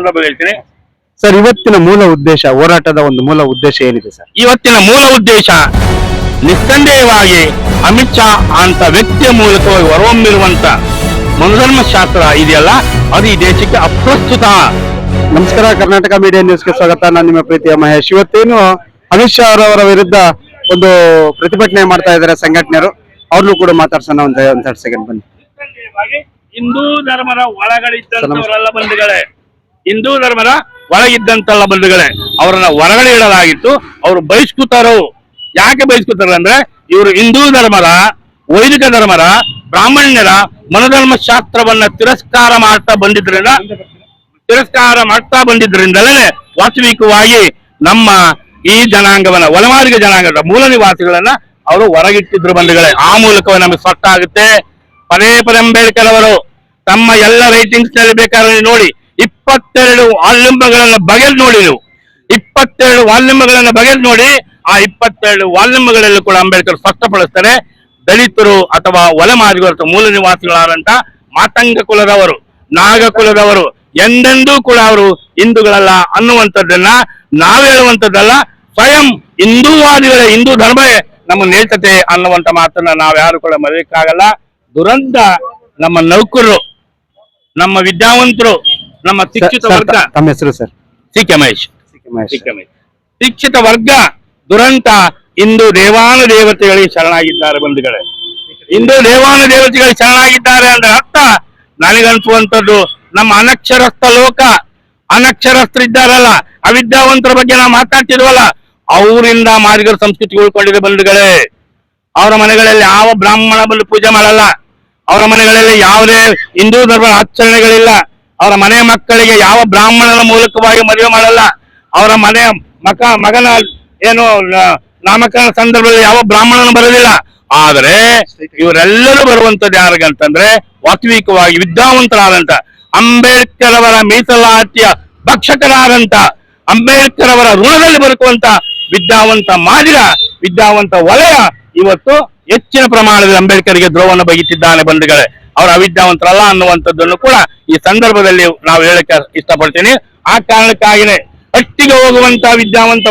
ಸಂದರ್ಭದಲ್ಲಿ ಹೇಳ್ತೀನಿ. ಸರ್, ಇವತ್ತಿನ ಮೂಲ ಉದ್ದೇಶ, ಹೋರಾಟದ ಒಂದು ಮೂಲ ಉದ್ದೇಶ ಏನಿದೆ ಸರ್? ಇವತ್ತಿನ ಮೂಲ ಉದ್ದೇಶ ನಿಸ್ಸಂದೇಹವಾಗಿ ಅಮಿತ್ ಶಾ ಅಂತ ವ್ಯಕ್ತಿಯ ಮೂಲಕವಾಗಿ ಹೊರಹೊಮ್ಮಿರುವಂತ ಮನುಧರ್ಮಶಾಸ್ತ್ರ ಇದೆಯಲ್ಲ, ಅದು ಈ ದೇಶಕ್ಕೆ ಅಪ್ರಸ್ತುತ. ನಮಸ್ಕಾರ, ಕರ್ನಾಟಕ ಮೀಡಿಯಾ ನ್ಯೂಸ್ಗೆ ಸ್ವಾಗತ. ನಾನು ನಿಮ್ಮ ಪ್ರೀತಿಯ ಮಹೇಶ್. ಇವತ್ತೇನು ಅಮಿತ್ ಶಾ ಅವರ ವಿರುದ್ಧ ಒಂದು ಪ್ರತಿಭಟನೆ ಮಾಡ್ತಾ ಇದ್ದಾರೆ ಸಂಘಟನೆಯರು, ಅವ್ರನ್ನೂ ಕೂಡ ಮಾತಾಡ್ಸೋಣ. ಒಂದೆರಡು ಸೆಕೆಂಡ್ ಬನ್ನಿ. ಹಿಂದೂ ಧರ್ಮದ ಒಳಗಡಿದ್ದಂತವರೆಲ್ಲ ಬಂಧುಗಳೇ, ಹಿಂದೂ ಧರ್ಮದ ಒಳಗಿದ್ದಂತೆಲ್ಲ ಬಂಧುಗಳೇ, ಅವರನ್ನ ಹೊರಗಡೆ ಇಡಲಾಗಿತ್ತು. ಅವರು ಬಹಿಷ್ಕೃತರು. ಯಾಕೆ ಬಹಿಷ್ಕೃತರು ಅಂದ್ರೆ, ಇವರು ಹಿಂದೂ ಧರ್ಮದ, ವೈದಿಕ ಧರ್ಮದ, ಬ್ರಾಹ್ಮಣ್ಯರ ಮನೋಧರ್ಮ ಶಾಸ್ತ್ರವನ್ನ ತಿರಸ್ಕಾರ ಮಾಡ್ತಾ ಬಂದಿದ್ರಿಂದಲೇ ವಾಸ್ತವಿಕವಾಗಿ ನಮ್ಮ ಈ ಜನಾಂಗವನ್ನ, ಒಳಮಾದಿಗ ಜನಾಂಗದ ಮೂಲ ನಿವಾಸಿಗಳನ್ನ ಅವರು ಹೊರಗಿಟ್ಟಿದ್ರು ಬಂಧುಗಳೇ. ಆ ಮೂಲಕವೇ ನಮಗೆ ಸ್ಪಷ್ಟ ಆಗುತ್ತೆ. ಪದೇ ಪದೇ ಅಂಬೇಡ್ಕರ್ ಅವರು ತಮ್ಮ ಎಲ್ಲ ರೈಟಿಂಗ್ಸ್ ನಲ್ಲಿ ಬೇಕಾದ್ರೆ ನೋಡಿ, 22 ವಾಲ್ಯೂಮ್ಗಳನ್ನ ಬಗೆದು ನೋಡಿ ನೀವು. 22 ವಾಲ್ಯೂಮ್ಗಳನ್ನ ಬಗೆದು ನೋಡಿ. ಆ 22 ವಾಲ್ಯೂಮ್ಗಳಲ್ಲೂ ಕೂಡ ಅಂಬೇಡ್ಕರ್ ಸ್ಪಷ್ಟಪಡಿಸ್ತಾರೆ, ದಲಿತರು ಅಥವಾ ಒಳಮಾದಿಗರು ಮೂಲ ನಿವಾಸಿಗಳಾದಂತ ಮಾತಂಗ ಕುಲದವರು, ನಾಗ ಕುಲದವರು ಎಂದೆಂದೂ ಕೂಡ ಅವರು ಹಿಂದೂಗಳಲ್ಲ ಅನ್ನುವಂಥದ್ದನ್ನ ನಾವು ಹೇಳುವಂಥದ್ದಲ್ಲ. ಸ್ವಯಂ ಹಿಂದೂವಾದಿಗಳೇ, ಹಿಂದೂ ಧರ್ಮವೇ ನಮ್ಮನ್ನು ಹೇಳ್ತತೆ ಅನ್ನುವಂಥ ಮಾತನ್ನ ನಾವು ಯಾರು ಕೂಡ ಮರೆಯಕ್ಕಾಗಲ್ಲ. ದುರಂತ ನಮ್ಮ ನೌಕರರು, ನಮ್ಮ ವಿದ್ಯಾವಂತರು, ನಮ್ಮ ಶಿಕ್ಷಿತ ವರ್ಗ. ತಮ್ಮ ಹೆಸರು ಸರ್? C K Mahesh. ಶಿಕ್ಷಿತ ವರ್ಗ ದುರಂತ ಇಂದು ದೇವಾನುದೇವತೆಗಳಿಗೆ ಶರಣಾಗಿದ್ದಾರೆ ಬಂಧುಗಳೇ. ಇಂದು ದೇವಾನುದೇವತೆಗಳಿಗೆ ಶರಣಾಗಿದ್ದಾರೆ ಅಂದ್ರೆ ಅರ್ಥ ನನಗನ್ಸುವಂಥದ್ದು, ನಮ್ಮ ಅನಕ್ಷರಸ್ಥ ಲೋಕ, ಅನಕ್ಷರಸ್ಥರಿದ್ದಾರಲ್ಲ, ಅವಿದ್ಯಾವಂತರ ಬಗ್ಗೆ ನಾವು ಮಾತಾಡ್ತಿದ್ವಲ್ಲ, ಅವರಿಂದ ಮಾದಿಗರ ಸಂಸ್ಕೃತಿ ಉಳ್ಕೊಂಡಿದೆ ಬಂಧುಗಳೇ. ಅವರ ಮನೆಗಳಲ್ಲಿ ಯಾವ ಬ್ರಾಹ್ಮಣ ಬಂದು ಪೂಜೆ ಮಾಡಲ್ಲ, ಅವರ ಮನೆಗಳಲ್ಲಿ ಯಾವುದೇ ಹಿಂದೂ ಧರ್ಮದ ಆಚರಣೆಗಳಿಲ್ಲ, ಅವರ ಮನೆ ಮಕ್ಕಳಿಗೆ ಯಾವ ಬ್ರಾಹ್ಮಣನ ಮೂಲಕವಾಗಿ ಮದುವೆ ಮಾಡಲ್ಲ, ಅವರ ಮನೆ ಮಗನ ಏನು ನಾಮಕರಣ ಸಂದರ್ಭದಲ್ಲಿ ಯಾವ ಬ್ರಾಹ್ಮಣನ ಬರೋದಿಲ್ಲ. ಆದರೆ ಇವರೆಲ್ಲರೂ ಬರುವಂತದ್ದು ಯಾರಿಗಂತಂದ್ರೆ, ವಾಸ್ತವಿಕವಾಗಿ ವಿದ್ಯಾವಂತರಾದಂತ, ಅಂಬೇಡ್ಕರ್ ಅವರ ಮೀಸಲಾತಿಯ ಭಕ್ಷಕರಾದಂತ, ಅಂಬೇಡ್ಕರ್ ಅವರ ಋಣದಲ್ಲಿ ಬದುಕುವಂತ ವಿದ್ಯಾವಂತ ಮಾದಿಗ, ವಿದ್ಯಾವಂತ ವಲಯ ಇವತ್ತು ಹೆಚ್ಚಿನ ಪ್ರಮಾಣದಲ್ಲಿ ಅಂಬೇಡ್ಕರ್ಗೆ ದ್ರೋಹವನ್ನು ಬಗೆತಿದ್ದಾನೆ ಬಂಧುಗಳೇ. ಅವರ ಅವಿದ್ಯಾವಂತರಲ್ಲ ಅನ್ನುವಂಥದ್ದನ್ನು ಕೂಡ ಈ ಸಂದರ್ಭದಲ್ಲಿ ನಾವು ಹೇಳಕ್ಕೆ ಇಷ್ಟಪಡ್ತೀನಿ. ಆ ಕಾರಣಕ್ಕಾಗಿನೇ ಹಟ್ಟಿಗೆ ಹೋಗುವಂತ ವಿದ್ಯಾವಂತ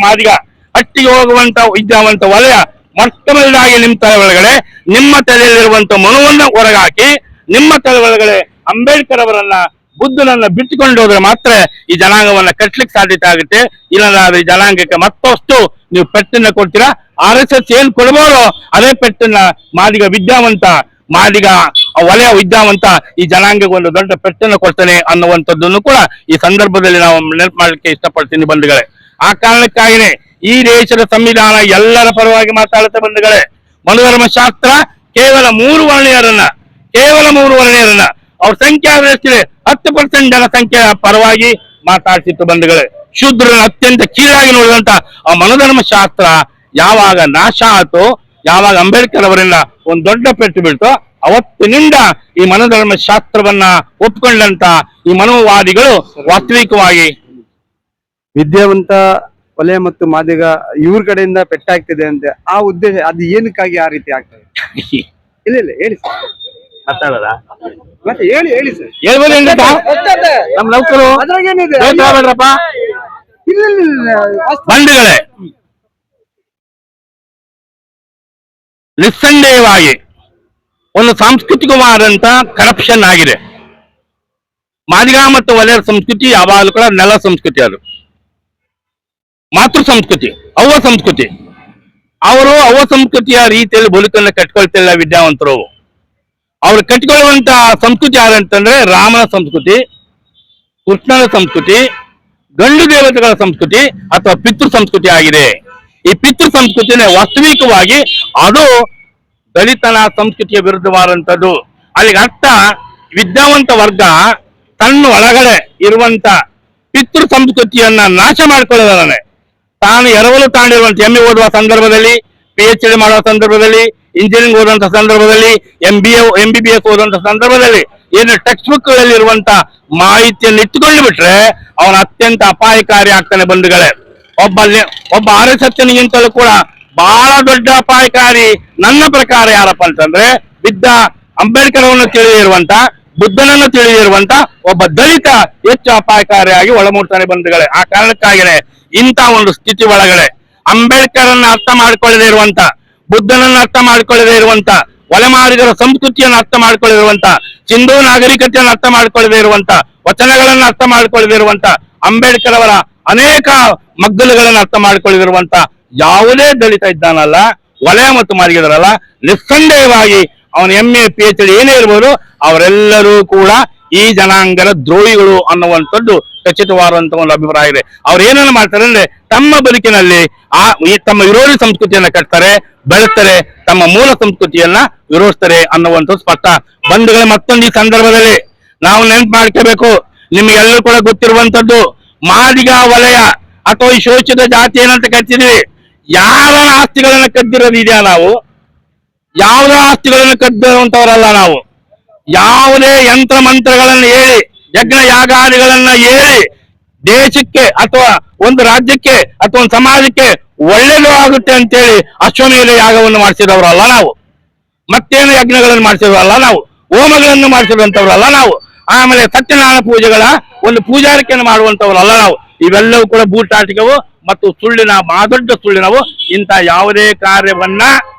ಮಾದಿಗ, ಹಟ್ಟಿಗೆ ಹೋಗುವಂತ ವಿದ್ಯಾವಂತ ವಲಯ ಮೊಟ್ಟ ಮೊದಲಾಗಿ ನಿಮ್ಮ ತಲೆ ಒಳಗಡೆ, ನಿಮ್ಮ ತಲೆಯಲ್ಲಿರುವಂತ ಮನುವನ್ನ ಹೊರಗಾಕಿ, ನಿಮ್ಮ ತಲೆ ಒಳಗಡೆ ಅಂಬೇಡ್ಕರ್ ಅವರನ್ನ, ಬುದ್ಧನನ್ನ ಬಿಟ್ಟುಕೊಂಡು ಹೋದ್ರೆ ಮಾತ್ರ ಈ ಜನಾಂಗವನ್ನ ಕಟ್ಲಿಕ್ಕೆ ಸಾಧ್ಯತೆ ಆಗುತ್ತೆ. ಇಲ್ಲದಾದ್ರೆ ಈ ಜನಾಂಗಕ್ಕೆ ಮತ್ತಷ್ಟು ನೀವು ಪೆಟ್ಟನ್ನ ಕೊಡ್ತೀರಾ. RSS ಏನ್ ಕೊಡ್ಬೋರೋ ಅದೇ ಪೆಟ್ಟನ್ನ ಮಾದಿಗ ವಿದ್ಯಾವಂತ, ಮಾದಿಗ ವಲಯ ವಿದ್ಯಾವಂತ ಈ ಜನಾಂಗಕ್ಕೆ ಒಂದು ದೊಡ್ಡ ಪೆಟ್ಟನ್ನು ಕೊಡ್ತಾನೆ ಅನ್ನುವಂಥದ್ದನ್ನು ಕೂಡ ಈ ಸಂದರ್ಭದಲ್ಲಿ ನಾವು ನೆನಪು ಮಾಡ್ಲಿಕ್ಕೆ ಇಷ್ಟಪಡ್ತೀನಿ ಬಂಧುಗಳೇ. ಆ ಕಾರಣಕ್ಕಾಗಿನೇ ಈ ದೇಶದ ಸಂವಿಧಾನ ಎಲ್ಲರ ಪರವಾಗಿ ಮಾತಾಡುತ್ತೆ ಬಂಧುಗಳೇ. ಮನುಧರ್ಮ ಶಾಸ್ತ್ರ ಕೇವಲ 3 ವರ್ಣೀಯರನ್ನ ಅವ್ರ ಸಂಖ್ಯೆ ಎಷ್ಟಿದೆ, 10% ಜನಸಂಖ್ಯೆಯ ಪರವಾಗಿ ಮಾತಾಡ್ತಿತ್ತು ಬಂಧುಗಳೇ. ಶೂದ್ರನ ಅತ್ಯಂತ ಕೀಳಾಗಿ ನೋಡಿದಂತ ಆ ಮನುಧರ್ಮ ಶಾಸ್ತ್ರ ಯಾವಾಗ ನಾಶ ಆಯ್ತು, ಯಾವಾಗ ಅಂಬೇಡ್ಕರ್ ಅವರಿಂದ ಒಂದು ದೊಡ್ಡ ಪೆಟ್ಟು ಬೀಳ್ತೋ, ಅವತ್ತಿನಿಂದ ಈ ಮನುಧರ್ಮ ಶಾಸ್ತ್ರವನ್ನ ಒಪ್ಪಿಕೊಂಡಂತ ಈ ಮನೋವಾದಿಗಳು ವಾಸ್ತವಿಕವಾಗಿ ವಿದ್ಯಾವಂತ ವಲಯ ಮತ್ತು ಮಾದಿಗ ಇವ್ರ ಕಡೆಯಿಂದ ಪೆಟ್ಟಾಗ್ತಿದೆ ಅಂತ ಆ ಉದ್ದೇಶ, ಅದು ಏನಕ್ಕಾಗಿ ಆ ರೀತಿ ಆಗ್ತದೆ? ಇಲ್ಲ ಹೇಳಿ ಸರ್, ಮಾತಾಡೋದ ಮತ್ತೆ ಹೇಳಿ ಸರ್. ನಮ್ಮ ನೌಕರು ಬಂಧುಗಳೇ, ನಿಸ್ಸಂದೇಹವಾಗಿ ಒಂದು ಸಾಂಸ್ಕೃತಿಕವಾದಂತ ಕರಪ್ಷನ್ ಆಗಿದೆ. ಮಾದಿಗ ಮತ್ತು ವಲಯದ ಸಂಸ್ಕೃತಿ ಯಾವಾಗಲೂ ಕೂಡ ನೆಲ ಸಂಸ್ಕೃತಿ, ಅದು ಮಾತೃ ಸಂಸ್ಕೃತಿ, ಅವ್ವ ಸಂಸ್ಕೃತಿ. ಅವರು ಅವ್ವ ಸಂಸ್ಕೃತಿಯ ರೀತಿಯಲ್ಲಿ ಬದುಕನ್ನು ಕಟ್ಕೊಳ್ತಿಲ್ಲ ವಿದ್ಯಾವಂತರು. ಅವ್ರು ಕಟ್ಕೊಳ್ಳುವಂತ ಸಂಸ್ಕೃತಿ ಯಾರಂತಂದ್ರೆ ರಾಮನ ಸಂಸ್ಕೃತಿ, ಕೃಷ್ಣನ ಸಂಸ್ಕೃತಿ, ಗಂಡು ದೇವತೆಗಳ ಸಂಸ್ಕೃತಿ ಅಥವಾ ಪಿತೃ ಸಂಸ್ಕೃತಿ ಆಗಿದೆ. ಈ ಪಿತೃ ಸಂಸ್ಕೃತಿನೇ ವಾಸ್ತವಿಕವಾಗಿ ಅದು ದಲಿತನ ಸಂಸ್ಕೃತಿಯ ವಿರುದ್ಧವಾದಂಥದ್ದು. ಅಲ್ಲಿಗೆ ಅರ್ಥ, ವಿದ್ಯಾವಂತ ವರ್ಗ ತನ್ನ ಒಳಗಡೆ ಇರುವಂತ ಪಿತೃ ಸಂಸ್ಕೃತಿಯನ್ನ ನಾಶ ಮಾಡ್ಕೊಳ್ಳೋದಾನೆ. ತಾನು ಎರವಲು ತಾಂಡಿರುವಂತ MA ಓದುವ ಸಂದರ್ಭದಲ್ಲಿ, PhD ಮಾಡುವ ಸಂದರ್ಭದಲ್ಲಿ, ಇಂಜಿನಿಯರಿಂಗ್ ಓದುವಂತ ಸಂದರ್ಭದಲ್ಲಿ, MBBS ಓದುವಂತ ಸಂದರ್ಭದಲ್ಲಿ ಏನು ಟೆಕ್ಸ್ಟ್ ಬುಕ್ ಗಳಲ್ಲಿ ಇರುವಂತ ಮಾಹಿತಿಯನ್ನು ಇಟ್ಟುಕೊಂಡು ಬಿಟ್ರೆ ಅವನ ಅತ್ಯಂತ ಅಪಾಯಕಾರಿ ಆಗ್ತಾನೆ ಬಂಧುಗಳೇ. ಒಬ್ಬ RSSನಿಗಿಂತಲೂ ಕೂಡ ಬಹಳ ದೊಡ್ಡ ಅಪಾಯಕಾರಿ ನನ್ನ ಪ್ರಕಾರ ಯಾರಪ್ಪ ಅಂತಂದ್ರೆ, ಅಂಬೇಡ್ಕರ್ ಅವರನ್ನು ತಿಳಿದಿರುವಂತ, ಬುದ್ಧನನ್ನು ತಿಳಿದಿರುವಂತ ಒಬ್ಬ ದಲಿತ ಹೆಚ್ಚು ಅಪಾಯಕಾರಿಯಾಗಿ ಒಳಮೂಡ್ತಾನೆ ಬಂಧುಗಳೇ. ಆ ಕಾರಣಕ್ಕಾಗಿನೇ ಇಂಥ ಒಂದು ಸ್ಥಿತಿ ಒಳಗಡೆ ಅಂಬೇಡ್ಕರ್ ಅರ್ಥ ಮಾಡ್ಕೊಳ್ಳದೇ ಇರುವಂತ, ಬುದ್ಧನನ್ನು ಅರ್ಥ ಮಾಡ್ಕೊಳ್ಳದೇ ಇರುವಂತ, ಒಲೆಮಾರಿಗರ ಸಂಸ್ಕೃತಿಯನ್ನು ಅರ್ಥ ಮಾಡ್ಕೊಳ್ಳಿರುವಂತ, ಸಿಂಧೂ ನಾಗರಿಕತೆಯನ್ನು ಅರ್ಥ ಮಾಡ್ಕೊಳ್ಳದೇ ಇರುವಂತ, ವಚನಗಳನ್ನು ಅರ್ಥ ಮಾಡ್ಕೊಳ್ಳದೇ ಇರುವಂತ, ಅಂಬೇಡ್ಕರ್ ಅವರ ಅನೇಕ ಮಗ್ಗಲುಗಳನ್ನು ಅರ್ಥ ಮಾಡ್ಕೊಳ್ಳದಿರುವಂತ ಯಾವುದೇ ದಲಿತ ಇದ್ದಾನಲ್ಲ, ವಲಯ ಮತ್ತು ಮಾರಿಗರಲ್ಲ, ನಿಸ್ಸಂದೇಹವಾಗಿ ಅವನ MA PhD ಏನೇ ಇರ್ಬೋದು, ಅವರೆಲ್ಲರೂ ಕೂಡ ಈ ಜನಾಂಗದ ದ್ರೋಹಿಗಳು ಅನ್ನುವಂಥದ್ದು ಖಚಿತವಾದಂತ ಒಂದು ಅಭಿಪ್ರಾಯ ಇದೆ. ಅವ್ರು ಏನನ್ನು ಮಾಡ್ತಾರೆ ಅಂದ್ರೆ ತಮ್ಮ ಬದುಕಿನಲ್ಲಿ ತಮ್ಮ ವಿರೋಧಿ ಸಂಸ್ಕೃತಿಯನ್ನ ಕಟ್ತಾರೆ, ಬೆಳೆಸ್ತಾರೆ, ತಮ್ಮ ಮೂಲ ಸಂಸ್ಕೃತಿಯನ್ನ ವಿರೋಧಿಸ್ತಾರೆ ಅನ್ನುವಂಥದ್ದು ಸ್ಪಷ್ಟ. ಬಂಧುಗಳೇ, ಮತ್ತೊಂದು ಈ ಸಂದರ್ಭದಲ್ಲಿ ನಾವು ನೆನಪು ಮಾಡ್ಕೋಬೇಕು, ನಿಮಗೆಲ್ಲರೂ ಕೂಡ ಗೊತ್ತಿರುವಂತದ್ದು ಮಾದಿಗ ವಲಯ ಅಥವಾ ಈ ಶೋಷಿತ ಜಾತಿ ಏನಂತ ಕರಿತಿದೀವಿ, ಯಾರ ಆಸ್ತಿಗಳನ್ನ ಕದ್ದಿರೋದಿದೆಯಾ? ನಾವು ಯಾವುದೇ ಆಸ್ತಿಗಳನ್ನು ಕದ್ದಿರುವಂತವರಲ್ಲ. ನಾವು ಯಾವುದೇ ಯಂತ್ರ ಮಂತ್ರಗಳನ್ನು ಹೇಳಿ, ಯಜ್ಞ ಯಾಗಾದಿಗಳನ್ನ ಹೇಳಿ ದೇಶಕ್ಕೆ ಅಥವಾ ಒಂದು ರಾಜ್ಯಕ್ಕೆ ಅಥವಾ ಒಂದು ಸಮಾಜಕ್ಕೆ ಒಳ್ಳೇದು ಆಗುತ್ತೆ ಅಂತೇಳಿ ಅಶ್ವಮೇಧ ಯಾಗವನ್ನು ಮಾಡಿಸಿದವರಲ್ಲ ನಾವು. ಮತ್ತೇನು ಯಜ್ಞಗಳನ್ನು ಮಾಡಿಸಿದವರಲ್ಲ ನಾವು, ಹೋಮಗಳನ್ನು ಮಾಡಿಸಿದಂತವರಲ್ಲ ನಾವು. ಆಮೇಲೆ ಸತ್ಯನಾರಾಯಣ ಪೂಜೆಗಳ ಒಂದು ಪೂಜಾರಿಕೆಯನ್ನು ಮಾಡುವಂತವರಲ್ಲ ನಾವು. ಇವೆಲ್ಲವೂ ಕೂಡ ಬೂಟಾಟಿಕವು ಮತ್ತು ಸುಳ್ಳಿನ ಮಾದೊಡ್ಡ ಸುಳ್ಳಿನವು. ಇಂಥ ಯಾವುದೇ ಕಾರ್ಯವನ್ನ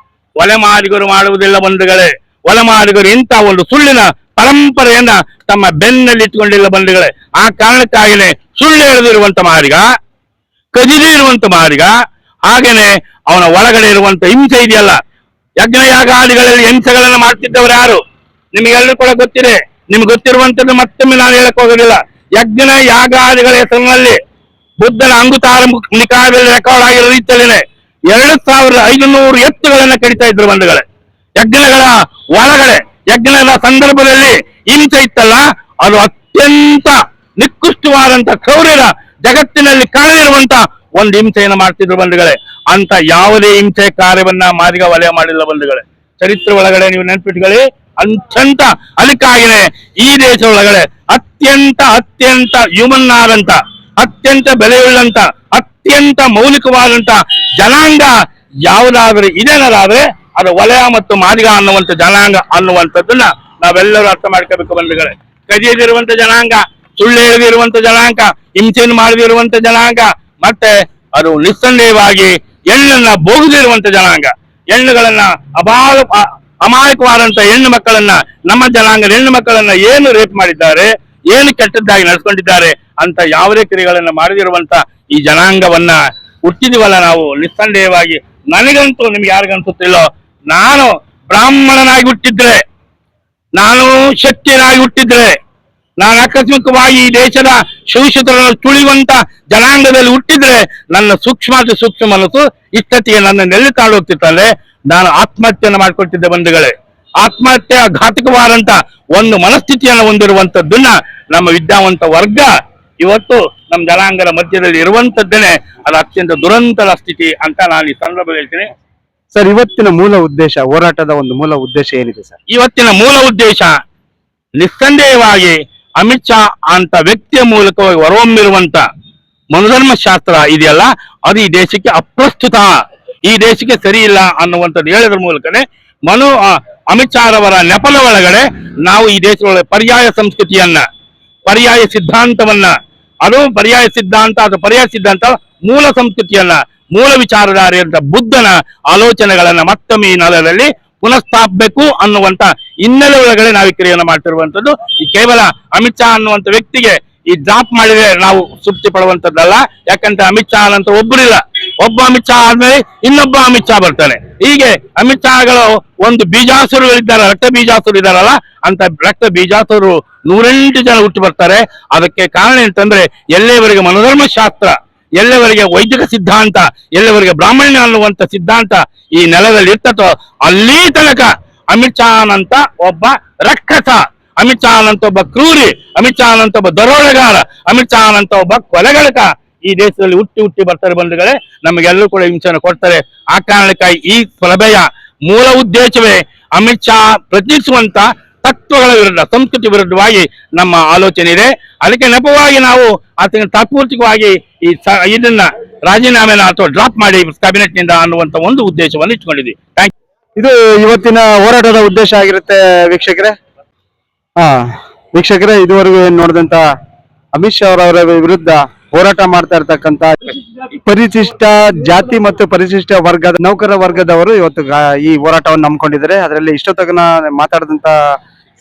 ಒಲೆಮಾದಿಗರು ಮಾಡುವುದಿಲ್ಲ ಬಂಧುಗಳೇ. ಒಲೆಮಾದಿಗರು ಇಂಥ ಒಂದು ಸುಳ್ಳಿನ ಪರಂಪರೆಯನ್ನ ತಮ್ಮ ಬೆನ್ನಲ್ಲಿ ಇಟ್ಕೊಂಡಿಲ್ಲ ಬಂಧುಗಳೇ. ಆ ಕಾರಣಕ್ಕಾಗಿನೇ ಸುಳ್ಳು ಹೇಳದಿರುವಂತ ಮಾದಿಗ, ಕದಿದೇ ಇರುವಂತ ಮಾದಿಗ, ಹಾಗೇನೆ ಅವನ ಒಳಗಡೆ ಇರುವಂತ ಹಿಂಸೆ ಇದೆಯಲ್ಲ, ಯಜ್ಞ ಯಾಗಾದಿಗಳಲ್ಲಿ ಹಿಂಸೆಗಳನ್ನು ಮಾಡ್ತಿದ್ದವರು ಯಾರು ನಿಮಗೆಲ್ಲರೂ ಕೂಡ ಗೊತ್ತಿದೆ. ನಿಮ್ಗೆ ಗೊತ್ತಿರುವಂತದ್ದು ಮತ್ತೊಮ್ಮೆ ನಾನು ಹೇಳಕ್ ಹೋಗೋದಿಲ್ಲ. ಯಜ್ಞ ಯಾಗಾದಿಗಳ ಹೆಸರಿನಲ್ಲಿ ಬುದ್ಧನ ಅಂಗುತಾರ ನಿಕಾಯದಲ್ಲಿ ರೆಕಾರ್ಡ್ ಆಗಿರೋ ರೀತಿಯಲ್ಲಿನೇ 2500 ಎತ್ತುಗಳನ್ನ ಕಡಿತಾ ಇದ್ರು ಬಂಧುಗಳೇ. ಯಜ್ಞಗಳ ಒಳಗಡೆ ಯಜ್ಞದ ಸಂದರ್ಭದಲ್ಲಿ ಹಿಂಸೆ ಇತ್ತಲ್ಲ, ಅದು ಅತ್ಯಂತ ನಿಕೃಷ್ಟವಾದಂತ ಕ್ರೌರ್ಯದ ಜಗತ್ತಿನಲ್ಲಿ ಕಾಣದಿರುವಂತ ಒಂದು ಹಿಂಸೆಯನ್ನು ಮಾಡ್ತಿದ್ರು ಬಂಧುಗಳೇ. ಅಂತ ಯಾವುದೇ ಹಿಂಸೆ ಕಾರ್ಯವನ್ನ ಮಾದಿಗ ವಲಯ ಮಾಡಿಲ್ಲ ಬಂಧುಗಳೇ. ಚರಿತ್ರೆ ಒಳಗಡೆ ನೀವು ನೆನ್ಪಿಟ್ಕೊಳ್ಳಿ. ಅತ್ಯಂತ ಅದಕ್ಕಾಗಿನೇ ಈ ದೇಶ ಒಳಗಡೆ ಅತ್ಯಂತ ಅತ್ಯಂತ ಹ್ಯೂಮನ್ ಆದಂತ, ಅತ್ಯಂತ ಬೆಲೆಯುಳ್ಳಂತ, ಅತ್ಯಂತ ಮೌಲಿಕವಾದಂತ ಜನಾಂಗ ಯಾವುದಾದ್ರೂ ಇದೇನಾದ್ರೆ ಅದು ವಲಯ ಮತ್ತು ಮಾದಿಗ ಅನ್ನುವಂಥ ಜನಾಂಗ ಅನ್ನುವಂಥದ್ದನ್ನ ನಾವೆಲ್ಲರೂ ಅರ್ಥ ಮಾಡ್ಕೋಬೇಕು ಬಂಧುಗಳೇ. ಕದಿಯದಿರುವಂತ ಜನಾಂಗ, ಸುಳ್ಳು ಹೇಳದಿರುವಂತ ಜನಾಂಗ, ಹಿಂಸೆಯನ್ನು ಮಾಡದಿರುವಂತ ಜನಾಂಗ, ಮತ್ತೆ ಅದು ನಿಸ್ಸಂದೇಹವಾಗಿ ಹೆಣ್ಣನ್ನ ಬೋಗದಿರುವಂತ ಜನಾಂಗ. ಹೆಣ್ಣುಗಳನ್ನ ಅಮಾಯಕವಾದಂತ ಹೆಣ್ಣು ಮಕ್ಕಳನ್ನ, ನಮ್ಮ ಜನಾಂಗದ ಹೆಣ್ಣು ಮಕ್ಕಳನ್ನ ಏನು ರೇಪ್ ಮಾಡಿದ್ದಾರೆ, ಏನು ಕೆಟ್ಟದ್ದಾಗಿ ನಡೆಸ್ಕೊಂಡಿದ್ದಾರೆ ಅಂತ ಯಾವುದೇ ಕ್ರಿಯೆಗಳನ್ನ ಮಾಡದಿರುವಂತ ಈ ಜನಾಂಗವನ್ನ ಹುಟ್ಟಿದಿವಲ್ಲ ನಾವು. ನಿಸ್ಸಂದೇಹವಾಗಿ ನನಗಂತೂ, ನಿಮ್ಗೆ ಯಾರಿಗನ್ಸುತ್ತಿಲ್ಲೋ, ನಾನು ಬ್ರಾಹ್ಮಣನಾಗಿ ಹುಟ್ಟಿದ್ರೆ, ನಾನು ಶಕ್ತಿಯನಾಗಿ ಹುಟ್ಟಿದ್ರೆ, ನಾನು ಆಕಸ್ಮಿಕವಾಗಿ ಈ ದೇಶದ ಶೋಷಿತರನ್ನು ತುಳಿಯುವಂತ ಜನಾಂಗದಲ್ಲಿ ಹುಟ್ಟಿದ್ರೆ ನನ್ನ ಸೂಕ್ಷ್ಮಾತಿ ಸೂಕ್ಷ್ಮ ಮನಸ್ಸು ಇಷ್ಟತಿಗೆ ನನ್ನ ನೆಲ್ಲಿ ತಾಳು ಹೋಗ್ತಿತ್ತಂದ್ರೆ ನಾನು ಆತ್ಮಹತ್ಯೆಯನ್ನು ಮಾಡ್ಕೊಳ್ತಿದ್ದೆ ಬಂಧುಗಳೇ. ಆತ್ಮಹತ್ಯೆ ಘಾತಕವಾದಂತ ಒಂದು ಮನಸ್ಥಿತಿಯನ್ನು ಹೊಂದಿರುವಂತದ್ದನ್ನ ನಮ್ಮ ವಿದ್ಯಾವಂತ ವರ್ಗ ಇವತ್ತು ನಮ್ಮ ಜನಾಂಗದ ಮಧ್ಯದಲ್ಲಿ ಇರುವಂತದ್ದೇನೆ. ಅದು ಅತ್ಯಂತ ದುರಂತದ ಸ್ಥಿತಿ ಅಂತ ನಾನು ಈ ಸಂದರ್ಭದಲ್ಲಿ ಹೇಳ್ತೀನಿ. ಸರ್, ಇವತ್ತಿನ ಮೂಲ ಉದ್ದೇಶ, ಹೋರಾಟದ ಒಂದು ಮೂಲ ಉದ್ದೇಶ ಏನಿದೆ ಸರ್? ಇವತ್ತಿನ ಮೂಲ ಉದ್ದೇಶ ನಿಸ್ಸಂದೇಹವಾಗಿ ಅಮಿತ್ ಶಾ ಅಂತ ವ್ಯಕ್ತಿಯ ಮೂಲಕವಾಗಿ ಹೊರಹೊಮ್ಮಿರುವಂತ ಮನುಧರ್ಮ ಶಾಸ್ತ್ರ ಇದೆಯಲ್ಲ, ಅದು ಈ ದೇಶಕ್ಕೆ ಅಪ್ರಸ್ತುತ, ಈ ದೇಶಕ್ಕೆ ಸರಿ ಇಲ್ಲ ಅನ್ನುವಂಥದ್ದು ಹೇಳೋದ್ರ ಮೂಲಕನೇ ಅಮಿತ್ ಶಾ ರವರ ನೆಪದ ಒಳಗಡೆ ನಾವು ಈ ದೇಶದೊಳಗೆ ಪರ್ಯಾಯ ಸಂಸ್ಕೃತಿಯನ್ನ, ಪರ್ಯಾಯ ಸಿದ್ಧಾಂತವನ್ನ, ಅದು ಪರ್ಯಾಯ ಸಿದ್ಧಾಂತ ಅಥವಾ ಪರ್ಯಾಯ ಸಿದ್ಧಾಂತ ಮೂಲ ಸಂಸ್ಕೃತಿಯನ್ನ, ಮೂಲ ವಿಚಾರಧಾರೆ ಅಂತ ಬುದ್ಧನ ಆಲೋಚನೆಗಳನ್ನ ಮತ್ತೊಮ್ಮೆ ಈ ನೆಲದಲ್ಲಿ ಪುನಃಸ್ಥಾಪಬೇಕು ಅನ್ನುವಂತ ಹಿನ್ನೆಲೆ ಒಳಗಡೆ ನಾವು ಈ ಕ್ರಿಯೆಯನ್ನು ಮಾಡ್ತಿರುವಂತದ್ದು. ಈ ಕೇವಲ ಅಮಿತ್ ಶಾ ಅನ್ನುವಂತ ವ್ಯಕ್ತಿಗೆ ಈ ಡ್ರಾಪ್ ಮಾಡಿದ್ರೆ ನಾವು ತೃಪ್ತಿ ಪಡುವಂತದ್ದಲ್ಲ. ಯಾಕಂದ್ರೆ ಅಮಿತ್ ಶಾ ಅಂತ ಒಬ್ಬರಿಲ್ಲ, ಒಬ್ಬ ಅಮಿತ್ ಶಾ ಆದ್ಮೇಲೆ ಇನ್ನೊಬ್ಬ ಅಮಿತ್ ಶಾ ಬರ್ತಾನೆ. ಹೀಗೆ ಅಮಿತ್ ಶಾಗಳು ಒಂದು ಬೀಜಾಸುರಗಳಿದ್ದಾರೆ, ರಕ್ತ ಬೀಜಾಸುರು ಇದ್ದಾರಲ್ಲ, ಅಂತ ರಕ್ತ ಬೀಜಾಸುರು 108 ಜನ ಹುಟ್ಟು ಬರ್ತಾರೆ. ಅದಕ್ಕೆ ಕಾರಣ ಅಂತಂದ್ರೆ ಎಲ್ಲಿವರೆಗೆ ಮನೋಧರ್ಮ ಶಾಸ್ತ್ರ, ಎಲ್ಲವರೆಗೆ ವೈದಿಕ ಸಿದ್ಧಾಂತ, ಎಲ್ಲವರೆಗೆ ಬ್ರಾಹ್ಮಣ್ಯ ಅನ್ನುವಂತ ಸಿದ್ಧಾಂತ ಈ ನೆಲದಲ್ಲಿ ಇರ್ತತೋ ಅಲ್ಲಿ ತನಕ ಅಮಿತ್ ಶಾ ಅಂತ ಒಬ್ಬ ರಕ್ಷಸ, ಅಮಿತ್ ಶಾ ಅಂತ ಒಬ್ಬ ಕ್ರೂರಿ, ಅಮಿತ್ ಶಾ ಅಂತ ಒಬ್ಬ ದರೋಡೆಗಾರ, ಅಮಿತ್ ಶಾ ಅಂತ ಒಬ್ಬ ಕೊಲೆಗಳಕ ಈ ದೇಶದಲ್ಲಿ ಹುಟ್ಟಿ ಬರ್ತಾರೆ ಬಂಧುಗಳೇ. ನಮಗೆಲ್ಲರೂ ಕೂಡ ಹಿಂಸೆಯನ್ನು ಕೊಡ್ತಾರೆ. ಆ ಕಾರಣಕ್ಕಾಗಿ ಈ ಸಭೆಯ ಮೂಲ ಉದ್ದೇಶವೇ ಅಮಿತ್ ಶಾ ಪ್ರತಿನಿಧಿಸುವಂತ ತತ್ವಗಳ ವಿರುದ್ಧ, ಸಂಸ್ಕೃತಿ ವಿರುದ್ಧವಾಗಿ ನಮ್ಮ ಆಲೋಚನೆ ಇದೆ. ಅದಕ್ಕೆ ನೆಪವಾಗಿ ನಾವು ಆತನ ತಾತ್ಪೂರ್ತಿಕವಾಗಿ ಇದನ್ನ ರಾಜೀನಾಮೆನ ಅಥವಾ ಡ್ರಾಪ್ ಮಾಡಿ ಕ್ಯಾಬಿನೆಟ್ ನಿಂದ ಅನ್ನುವಂತ ಒಂದು ಉದ್ದೇಶವನ್ನು ಇಟ್ಕೊಂಡಿದ್ವಿ. Thank you. ಇದು ಇವತ್ತಿನ ಹೋರಾಟದ ಉದ್ದೇಶ ಆಗಿರುತ್ತೆ ವೀಕ್ಷಕರೇ. ವೀಕ್ಷಕರೇ, ಇದುವರೆಗೂ ಏನ್ ನೋಡಿದಂತ ಅಮಿತ್ ಶಾ ಅವರವರ ವಿರುದ್ಧ ಹೋರಾಟ ಮಾಡ್ತಾ ಇರ್ತಕ್ಕಂತ ಪರಿಶಿಷ್ಟ ಜಾತಿ ಮತ್ತು ಪರಿಶಿಷ್ಟ ವರ್ಗದ ನೌಕರ ವರ್ಗದವರು ಇವತ್ತು ಈ ಹೋರಾಟವನ್ನು ನಂಬ್ಕೊಂಡಿದ್ದಾರೆ. ಅದರಲ್ಲಿ ಇಷ್ಟೊತ್ತಗನ ಮಾತಾಡಿದಂತ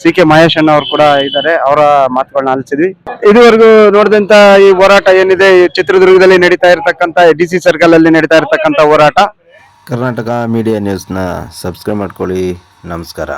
ಸಿ.ಕೆ. ಮಹೇಶ್ ಅಣ್ಣ ಅವರು ಕೂಡ ಇದ್ದಾರೆ. ಅವರ ಮಾತುಗಳನ್ನ ಆಲಿಸಿದ್ವಿ. ಇದುವರೆಗೂ ನೋಡಿದಂತ ಈ ಹೋರಾಟ ಏನಿದೆ, ಈ ಚಿತ್ರದುರ್ಗದಲ್ಲಿ ನಡೀತಾ ಇರತಕ್ಕಂತ DC ಸರ್ಕಲ್ ಅಲ್ಲಿ ನಡೀತಾ ಇರತಕ್ಕಂತ ಹೋರಾಟ. ಕರ್ನಾಟಕ ಮೀಡಿಯಾ ನ್ಯೂಸ್ನ ಸಬ್ಸ್ಕ್ರೈಬ್ ಮಾಡ್ಕೊಳ್ಳಿ. ನಮಸ್ಕಾರ.